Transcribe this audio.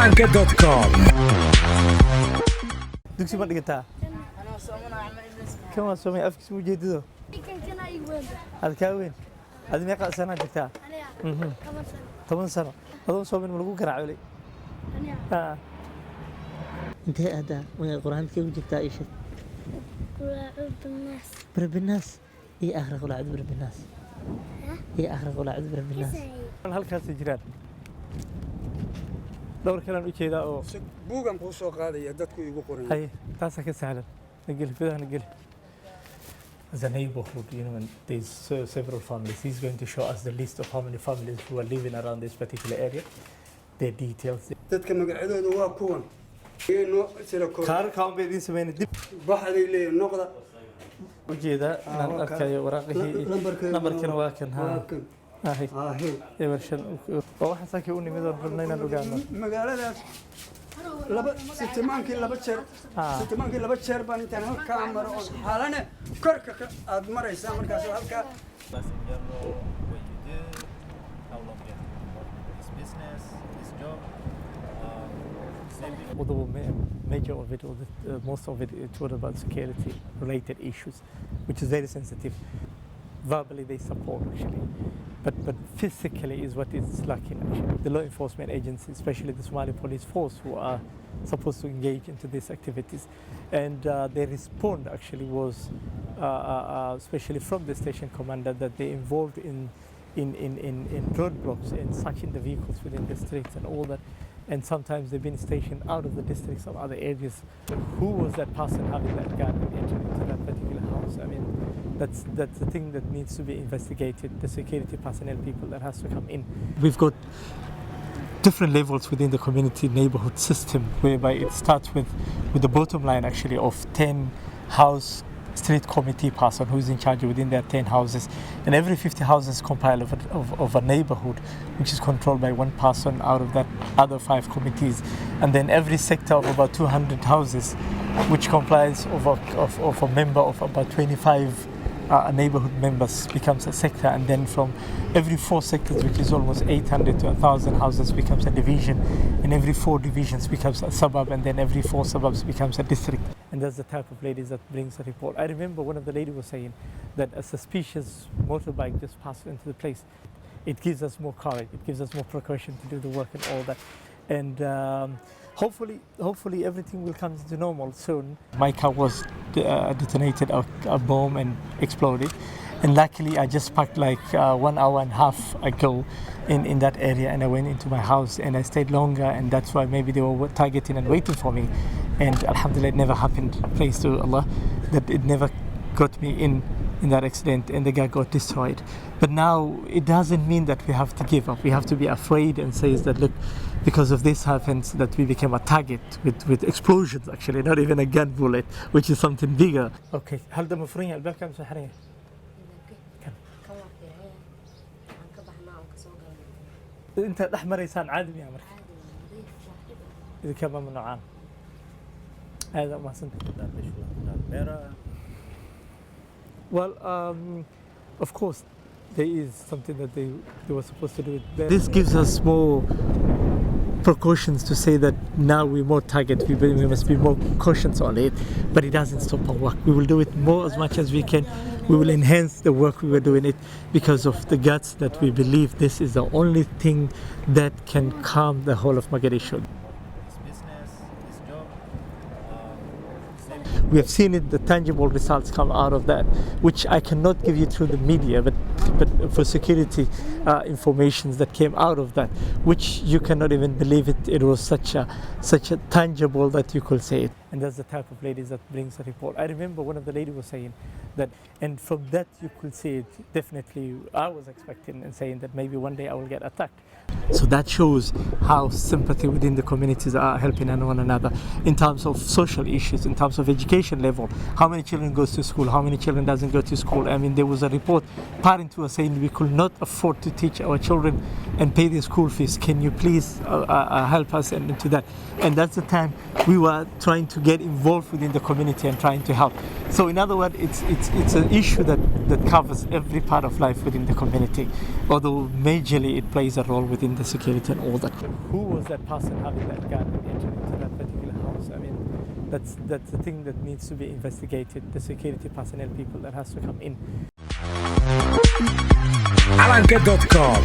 Dariseynta.com. dugsi ma dhigataa kama soomay afkiis u jeedido ad ka weyn ad meeqa sana jirtaa 10 sano adoo soomin ma lagu garaacay intee ada way quraanka u jirtaa isha بربناس إيه آخر قلعة بربناس إيه آخر قلعة بربناس halkaas jiraan dhowr kale u jeeda oo buugan ku soo qaadaya dadku igu qoran hay taas ka sahlan nagel fidaha nagel as a neighborhood, you know, and there's several families. He's going to show us the list of how many families who are living around this particular area, their details. dadka magacadooda waa kuwan ino sida kor kaar kaan bay idin sameeyeen dib baxday leeyahay noqda u jeeda inaan arkayo waraaqihii lambarkana waa kan ها هي إيمرشن وواحد ساكي أوني ميدان ربنا نلقانا مقالة لبا ستمانكي لبا تشير باني تان هالكا عمر حالنا كركا أدمر يسامر كاسو هالكا Although major of it, or most of it, it's all about security-related issues, which is very sensitive. Verbally, they support actually, but physically is what is lacking actually. The law enforcement agencies, especially the Somali police force, who are supposed to engage into these activities, and their response actually was, especially from the station commander, that they involved in roadblocks and searching the vehicles within the streets and all that. And sometimes they've been stationed out of the districts of other areas. Who was that person having that gun and entering into that particular house? I mean, that's the thing that needs to be investigated, the security personnel people that has to come in. We've got different levels within the community neighborhood system, whereby it starts with the bottom line actually of 10 house street committee person who is in charge within their 10 houses, and every 50 houses compile of a neighborhood which is controlled by one person out of that other 5 committees, and then every sector of about 200 houses which complies of a member of about 25 neighborhood members becomes a sector, and then from every 4 sectors, which is almost 800 to 1,000 houses, becomes a division, and every 4 divisions becomes a suburb, and then every 4 suburbs becomes a district. And that's the type of ladies that brings a report. I remember one of the ladies was saying that a suspicious motorbike just passed into the place. It gives us more courage, it gives us more precaution to do the work and all that. And hopefully everything will come to normal soon. My car was detonated a bomb and exploded, and luckily I just parked like 1 hour and a half ago in that area, and I went into my house and I stayed longer, and that's why maybe they were targeting and waiting for me. And alhamdulillah, it never happened, praise to Allah, that it never got me in that accident, and the guy got destroyed. But now it doesn't mean that we have to give up. We have to be afraid and say that, look, because of this happens, that we became a target with explosions actually, not even a gun bullet, which is something bigger. Okay, هل ده مفروض الباب كم سحرية؟ أنت الأحمر يسان عادي يا مركب. إذا كم من نوعان. هذا ما سنت. Well, of course, there is something that they were supposed to do with better. This gives us more precautions to say that now we're more target, we must be more cautious on it, but it doesn't stop our work. We will do it more as much as we can. We will enhance the work we were doing it because of the guts that we believe this is the only thing that can calm the whole of Mogadishu. We have seen it, the tangible results come out of that, which I cannot give you through the media, but for security information that came out of that, which you cannot even believe it. It was such a tangible that you could say it. And that's the type of ladies that brings a report. I remember one of the ladies was saying that, and from that you could see it, definitely I was expecting and saying that maybe one day I will get attacked. So that shows how sympathy within the communities are helping one another in terms of social issues, in terms of education level. How many children goes to school? How many children doesn't go to school? I mean, there was a report, parents were saying we could not afford to teach our children and pay their school fees. Can you please help us into that? And that's the time we were trying to get involved within the community and trying to help. So in other words, it's an issue that that covers every part of life within the community, although majorly it plays a role within the security and all that. Who was that person having that gun and entering into that particular house? I mean, that's the thing that needs to be investigated, the security personnel people that has to come in. Alanka.com